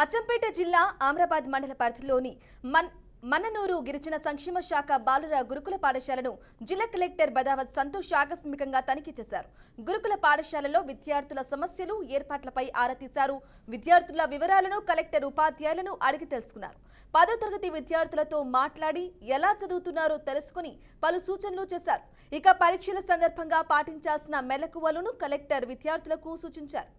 అచ్చంపేట జిల్లా ఆమ్రాబాద్ మండల పరిధిలోని మన్ననూరు గిరిజన సంక్షేమ శాఖ బాలుర గురుకుల పాఠశాలను జిల్లా కలెక్టర్ బదావత్ సంతోష్ ఆకస్మికంగా తనిఖీ చేశారు. గురుకుల పాఠశాలలో విద్యార్థుల సమస్యలు, ఏర్పాట్లపై ఆరా తీశారు. విద్యార్థుల వివరాలను కలెక్టర్ ఉపాధ్యాయులను అడిగి తెలుసుకున్నారు. 10వ తరగతి విద్యార్థులతో మాట్లాడి ఎలా చదువుతున్నారో తెలుసుకుని పలు సూచనలు చేశారు. ఇక పరీక్షల సందర్భంగా పాటించాల్సిన మెలకువలను కలెక్టర్ విద్యార్థులకు సూచించారు.